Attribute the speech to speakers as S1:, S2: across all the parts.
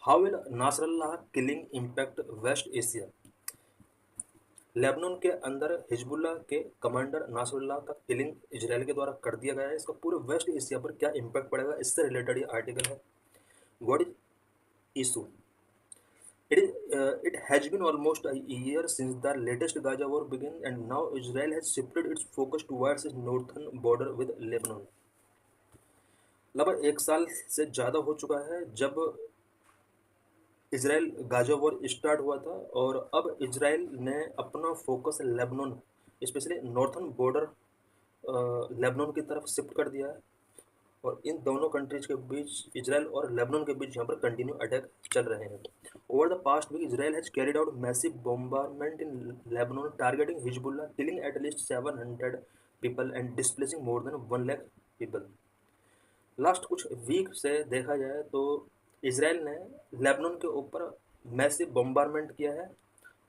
S1: How will Nasrallah killing impact West Asia? Lebanon के अंदर Hezbollah के कमांडर नासरुल्लाह का किलिंग इजराइल के द्वारा कर दिया गया है। इसका पूरे वेस्ट एशिया पर क्या इम्पैक्ट पड़ेगा, इससे रिलेटेड ये आर्टिकल है। What is issue? It has been almost a year since the latest Gaza war began, and now Israel has shifted its focus towards its northern border with Lebanon. लगभग एक साल से ज़्यादा हो चुका है जब इसराइल गाजा वॉर स्टार्ट हुआ था, और अब इसराइल ने अपना focus Lebanon, specially northern border Lebanon की तरफ शिफ्ट कर दिया है। और इन दोनों कंट्रीज के बीच, इसराइल और लेबनान के बीच यहाँ पर कंटिन्यू अटैक चल रहे हैं। Over the past week Israel has carried out massive bombardment in Lebanon targeting Hezbollah, killing at least 700 people and displacing more than 1 lakh people. Last कुछ वीक से देखा जाए तो इसराइल ने लेबनान के ऊपर मैसिव बम्बारमेंट किया है,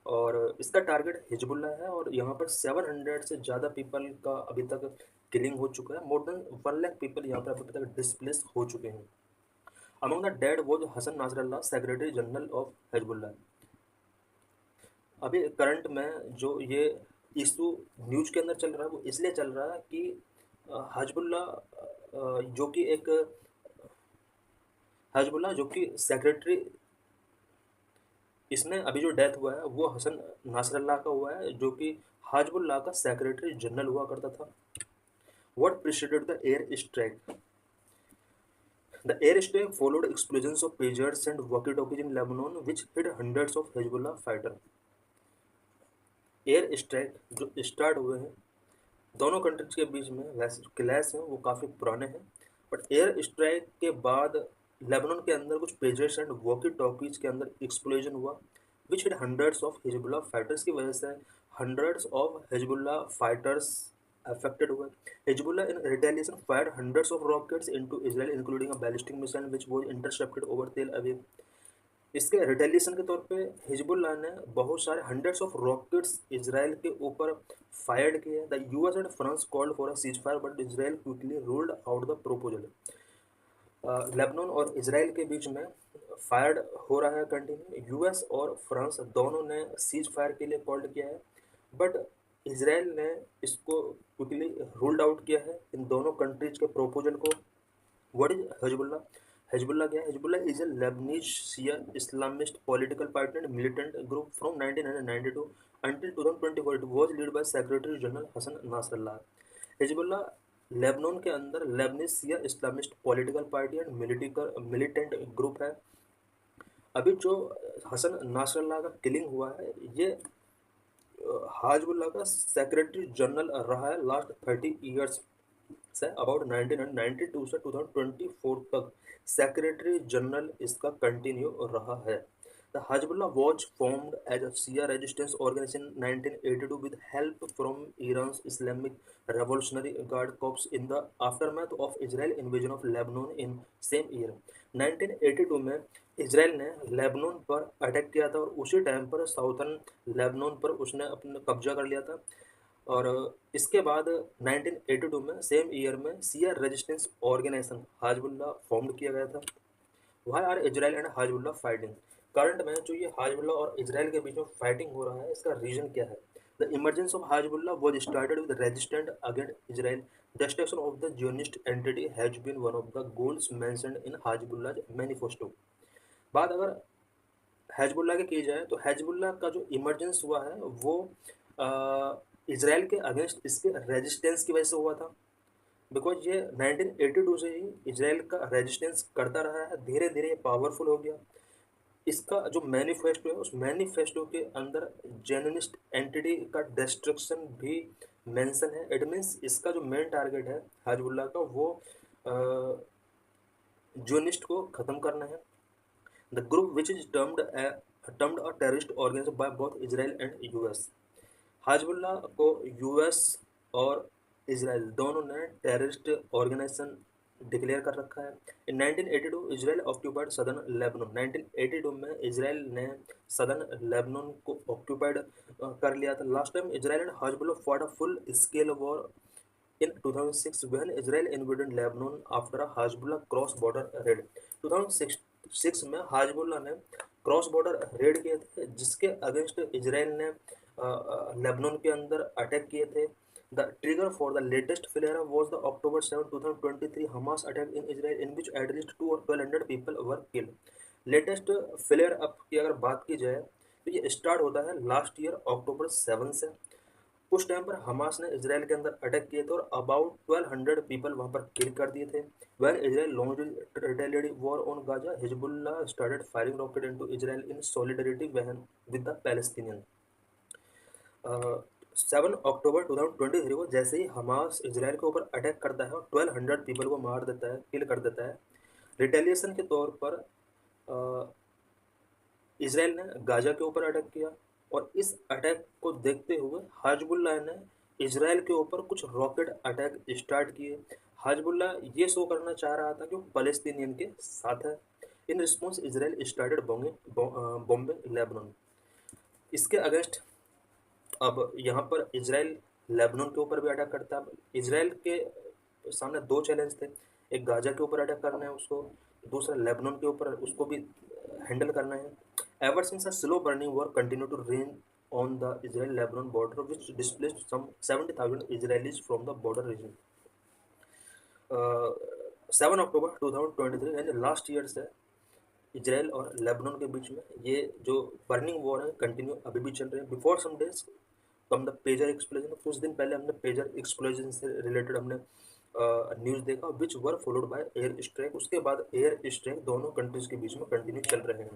S1: और इसका टारगेट हिजबुल्ला है, और यहाँ पर 700 से ज़्यादा पीपल का अभी तक किलिंग हो चुका है। मोर देन 1 लाख पीपल यहाँ पर अभी तक डिस्प्लेस हो चुके हैं। Among the dead was Hassan Nasrallah, secretary general of Hezbollah. अभी करंट में जो ये इशू न्यूज के अंदर चल रहा है वो इसलिए चल रहा है कि हिजबुल्ला जो कि एक हिजबुल्ला जो कि सेक्रेटरी, इसमें अभी जो डेथ हुआ है वो हसन नासरल्लाह का हुआ है, जो कि हिजबुल्लाह का सेक्रेटरी जनरल हुआ करता था। What preceded the air strike? The air strike followed explosions of pagers and walkie-talkies in Lebanon, which hit hundreds of Hezbollah fighters. Air strike जो स्टार्ट हुए हैं दोनों कंट्रीज के बीच में, वैसे जो क्लैश हैं वो काफ़ी पुराने हैं, बट एयर स्ट्राइक के बाद लेबनान के अंदर कुछ पेजर्स एंड वॉकी टॉकीज के अंदर एक्सप्लोजन हुआ, which hit hundreds of Hezbollah fighters. की वजह से hundreds of Hezbollah fighters affected हुए। Hezbollah in retaliation fired hundreds of rockets into Israel, including a ballistic missile which was intercepted over Tel Aviv. इसके retaliation के तौर पे Hezbollah ने बहुत सारे हंड्रेड्स ऑफ रॉकेट्स इसराइल के ऊपर फायर्ड किए। The US and France called for a cease fire but Israel quickly ruled out the proposal. Lebanon और इसराइल के बीच में फायर्ड हो रहा है कंटिन्यू। यूएस और फ्रांस दोनों ने सीज फायर के लिए कॉल्ड किया है, बट इसराइल ने इसको क्विकली रूल्ड आउट किया है इन दोनों कंट्रीज के प्रोपोजल को। What is Hezbollah? हिजबुल्लाह क्या है? Hezbollah is a Lebanese Shia Islamist political party and militant group from 1992 until 2024. It was led by Secretary General Hassan Nasrallah. Hezbollah Lebanon के अंदर Lebanese Shia Islamist political party and militant group है। अभी जो हसन नासरल्लाह का killing हुआ है, ये Hezbollah का सेक्रेटरी जनरल रहा है लास्ट 30 ईयर्स से, अबाउट 1992 से 2024 तक सेक्रेटरी जनरल इसका कंटिन्यू रहा है। The Hezbollah was formed as a Shia resistance organization in 1982 with help from Iran's Islamic Revolutionary Guard Corps in the aftermath of Israel invasion of Lebanon in same year. 1982 में Israel ने Lebanon पर attack किया था, और उसी time पर southern Lebanon पर उसने अपना कब्जा कर लिया था। और इसके बाद 1982 में सेम ईयर में Shia resistance organisation Hezbollah form किया गया था। Why are Israel and Hezbollah fighting? Current में जो ये हिजबुल्लाह और इजराइल के बीच में फाइटिंग हो रहा है, इसका रीजन क्या है? The emergence of Hezbollah was started with resistant against Israel. Destruction of the Zionist entity has been one of the goals mentioned in Hezbollah manifesto. बात अगर हिजबुल्लाह की जाए तो हिजबुल्लाह का जो इमरजेंस हुआ है वो इसराइल के अगेंस्ट इसके रेजिस्टेंस की वजह से हुआ था, बिकॉज ये 1982 से ही इसराइल का रेजिस्टेंस करता रहा है, धीरे धीरे ये पावरफुल हो गया। इसका जो मैनिफेस्टो है, उस मैनिफेस्टो के अंदर जेनिस्ट एंटिटी का डिस्ट्रक्शन भी मेंशन है। इट मीन्स इसका जो मेन टारगेट है हिजबुल्लाह का, वो जोनिस्ट को ख़त्म करना है। The group which is termed a terrorist organisation by both Israel and US. Hezbollah को यूएस और इसराइल दोनों ने टेररिस्ट ऑर्गेनाइजेशन डिक्लेयर कर रखा है। In 1982 Israel occupied southern Lebanon. 1982 में इसराइल ने सदर्न लेबनान को ऑक्यूपाइड कर लिया था। Last time Israel and Hezbollah fought a full scale war in 2006 when Israel invaded Lebanon after a Hezbollah cross-border raid. 2006 6 में हाजबुल्ला ने क्रॉस बॉर्डर रेड किए थे, जिसके अगेंस्ट इजराइल ने लेबनान के अंदर अटैक किए थे। The trigger for the latest flare was the October 7, 2023 Hamas attack in Israel in which at least 1200 people were killed। Latest flare up की अगर बात की जाए तो ये स्टार्ट होता है लास्ट ईयर October 7 से। उस टाइम पर हमास ने इसराइल के अंदर अटैक किए थे और अबाउट 1200 पीपल वहां पर किल कर दिए थे। When Israel launched retaliatory war on Gaza, Hezbollah started firing rocket into Israel in solidarity with the Palestinian. 7 अक्टूबर 2023 को जैसे ही हमास इसराइल के ऊपर अटैक करता है और 1200 पीपल को मार देता है, किल कर देता है, रिटेलिएशन के तौर पर इसराइल ने गाजा के ऊपर अटैक किया। और इस अटैक को देखते हुए हिजबुल्लाह ने इसराइल के ऊपर कुछ रॉकेट अटैक स्टार्ट किए। हिजबुल्लाह ये शो करना चाह रहा था कि वो पैलेस्टीनियन के साथ है। In response Israel started bombing Lebanon. इसके अगेंस्ट अब यहाँ पर इसराइल लेबनान के ऊपर भी अटैक करता है। इसराइल के सामने दो चैलेंज थे, एक गाजा के ऊपर अटैक करना है उसको, दूसरा लेबनान के ऊपर उसको भी हैंडल करना है। Ever since a slow burning war continue to rain on the Israel-Lebanon border, which displaced some 70,000 Israelis from the border region। 7 अक्टूबर 2023 यानी लास्ट ईयर से इसराइल और लेबनान के बीच में ये जो बर्निंग वॉर है कंटिन्यू अभी भी चल रहे हैं। Before some days from the pager explosion, कुछ दिन पहले हमने पेजर एक्सप्लोजन से रिलेटेड हमने न्यूज़ देखा, which were followed by air strike. उसके बाद एयर स्ट्राइक दोनों कंट्रीज के बीच में कंटिन्यू चल रहे हैं।